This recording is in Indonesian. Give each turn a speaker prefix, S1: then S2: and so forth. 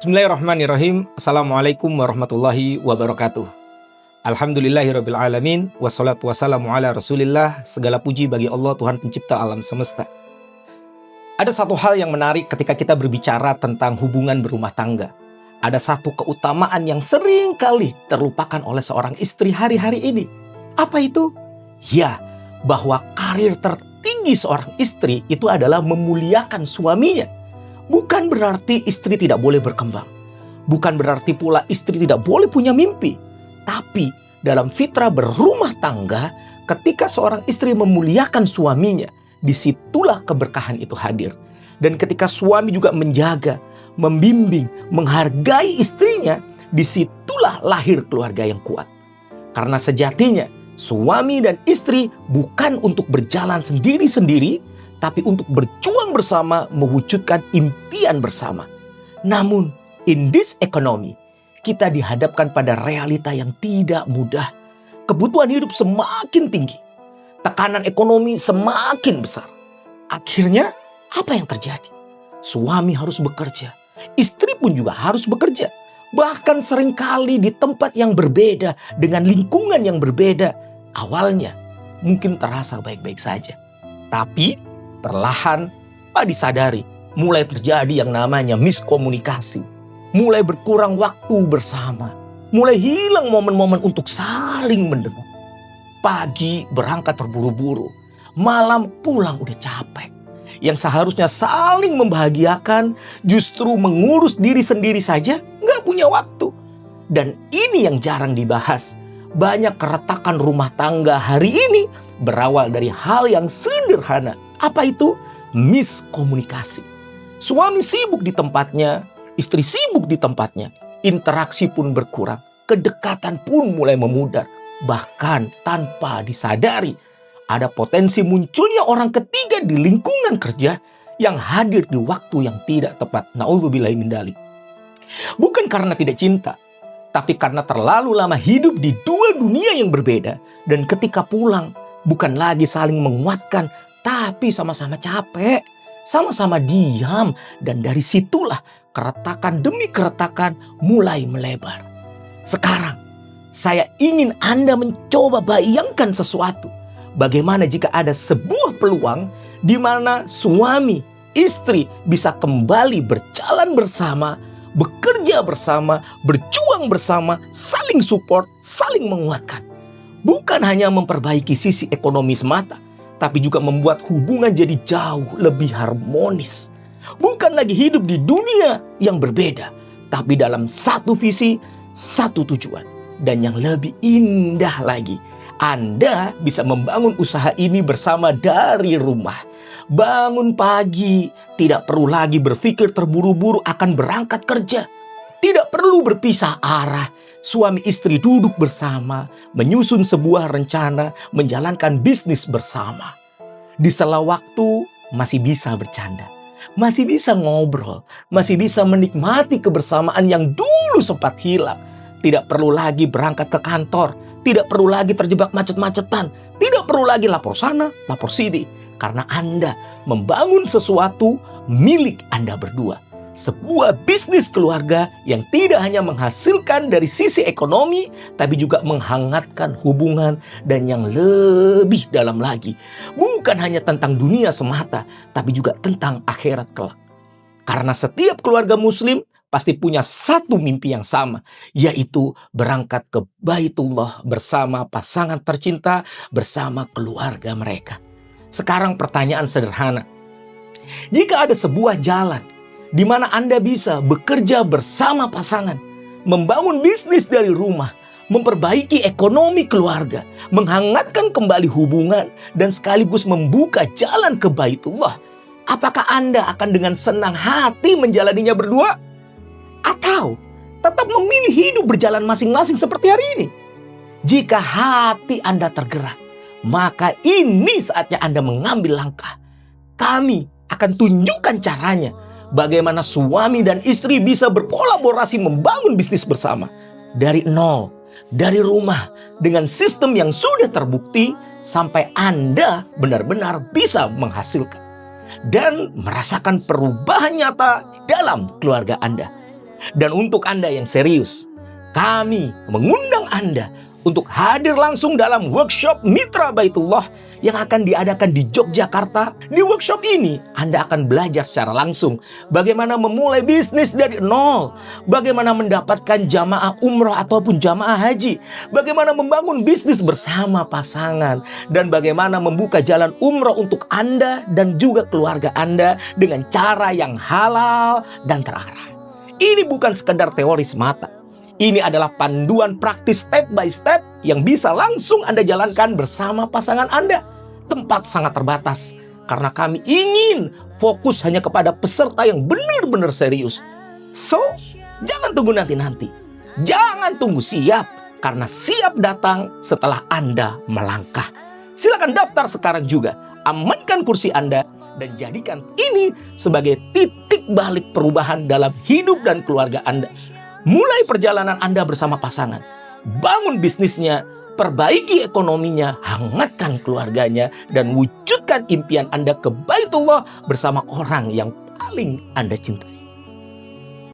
S1: Bismillahirrahmanirrahim. Assalamualaikum warahmatullahi wabarakatuh. Alhamdulillahirabbil alamin, wassalatu wassalamu ala Rasulillah. Segala puji bagi Allah, Tuhan pencipta alam semesta. Ada satu hal yang menarik ketika kita berbicara tentang hubungan berumah tangga. Ada satu keutamaan yang sering kali terlupakan oleh seorang istri hari-hari ini. Apa itu? Ya, bahwa karir tertinggi seorang istri itu adalah memuliakan suaminya. Bukan berarti istri tidak boleh berkembang. Bukan berarti pula istri tidak boleh punya mimpi. Tapi dalam fitrah berumah tangga, ketika seorang istri memuliakan suaminya, disitulah keberkahan itu hadir. Dan ketika suami juga menjaga, membimbing, menghargai istrinya, disitulah lahir keluarga yang kuat. Karena sejatinya, suami dan istri bukan untuk berjalan sendiri-sendiri, tapi untuk berjuang bersama mewujudkan impian bersama. Namun, in this economy, kita dihadapkan pada realita yang tidak mudah. Kebutuhan hidup semakin tinggi. Tekanan ekonomi semakin besar. Akhirnya, apa yang terjadi? Suami harus bekerja. Istri pun juga harus bekerja. Bahkan seringkali di tempat yang berbeda, dengan lingkungan yang berbeda. Awalnya, mungkin terasa baik-baik saja. Tapi, perlahan, Pak disadari, mulai terjadi yang namanya miskomunikasi. Mulai berkurang waktu bersama. Mulai hilang momen-momen untuk saling mendengar. Pagi berangkat terburu-buru. Malam pulang udah capek. Yang seharusnya saling membahagiakan, justru mengurus diri sendiri saja, nggak punya waktu. Dan ini yang jarang dibahas. Banyak keretakan rumah tangga hari ini berawal dari hal yang sederhana. Apa itu? Miskomunikasi. Suami sibuk di tempatnya, istri sibuk di tempatnya. Interaksi pun berkurang, kedekatan pun mulai memudar. Bahkan tanpa disadari, ada potensi munculnya orang ketiga di lingkungan kerja yang hadir di waktu yang tidak tepat. Na'udzubillahi min dzalik. Bukan karena tidak cinta, tapi karena terlalu lama hidup di dua dunia yang berbeda. Dan ketika pulang, bukan lagi saling menguatkan, tapi sama-sama capek, sama-sama diam. Dan dari situlah keretakan demi keretakan mulai melebar. Sekarang, saya ingin Anda mencoba bayangkan sesuatu. Bagaimana jika ada sebuah peluang di mana suami, istri bisa kembali berjalan bersama, bekerja bersama, berjuang bersama, saling support, saling menguatkan. Bukan hanya memperbaiki sisi ekonomi semata, tapi juga membuat hubungan jadi jauh lebih harmonis. Bukan lagi hidup di dunia yang berbeda, tapi dalam satu visi, satu tujuan. Dan yang lebih indah lagi, Anda bisa membangun usaha ini bersama dari rumah. Bangun pagi, tidak perlu lagi berpikir terburu-buru akan berangkat kerja. Tidak perlu berpisah arah. Suami istri duduk bersama, menyusun sebuah rencana, menjalankan bisnis bersama. Di sela waktu masih bisa bercanda, masih bisa ngobrol, masih bisa menikmati kebersamaan yang dulu sempat hilang. Tidak perlu lagi berangkat ke kantor, tidak perlu lagi terjebak macet-macetan, tidak perlu lagi lapor sana, lapor sini. Karena Anda membangun sesuatu milik Anda berdua. Sebuah bisnis keluarga yang tidak hanya menghasilkan dari sisi ekonomi, tapi juga menghangatkan hubungan dan yang lebih dalam lagi. Bukan hanya tentang dunia semata, tapi juga tentang akhirat kelak. Karena setiap keluarga muslim pasti punya satu mimpi yang sama, yaitu berangkat ke Baitullah bersama pasangan tercinta, bersama keluarga mereka. Sekarang pertanyaan sederhana. Jika ada sebuah jalan di mana Anda bisa bekerja bersama pasangan, membangun bisnis dari rumah, memperbaiki ekonomi keluarga, menghangatkan kembali hubungan, dan sekaligus membuka jalan ke Baitullah, apakah Anda akan dengan senang hati menjalaninya berdua? Atau tetap memilih hidup berjalan masing-masing seperti hari ini? Jika hati Anda tergerak, maka ini saatnya Anda mengambil langkah. Kami akan tunjukkan caranya bagaimana suami dan istri bisa berkolaborasi membangun bisnis bersama. Dari nol, dari rumah, dengan sistem yang sudah terbukti, sampai Anda benar-benar bisa menghasilkan dan merasakan perubahan nyata dalam keluarga Anda. Dan untuk Anda yang serius, kami mengundang Anda untuk hadir langsung dalam workshop Mitra Baitullah yang akan diadakan di Yogyakarta. Di workshop ini, Anda akan belajar secara langsung bagaimana memulai bisnis dari nol, bagaimana mendapatkan jamaah umroh ataupun jamaah haji, bagaimana membangun bisnis bersama pasangan, dan bagaimana membuka jalan umroh untuk Anda dan juga keluarga Anda dengan cara yang halal dan terarah. Ini bukan sekedar teori semata. Ini adalah panduan praktis step by step yang bisa langsung Anda jalankan bersama pasangan Anda. Tempat sangat terbatas karena kami ingin fokus hanya kepada peserta yang benar-benar serius. So, jangan tunggu nanti-nanti. Jangan tunggu siap, karena siap datang setelah Anda melangkah. Silakan daftar sekarang juga. Amankan kursi Anda dan jadikan ini sebagai titik balik perubahan dalam hidup dan keluarga Anda. Mulai perjalanan Anda bersama pasangan, bangun bisnisnya, perbaiki ekonominya, hangatkan keluarganya, dan wujudkan impian Anda ke Baitullah bersama orang yang paling Anda cintai.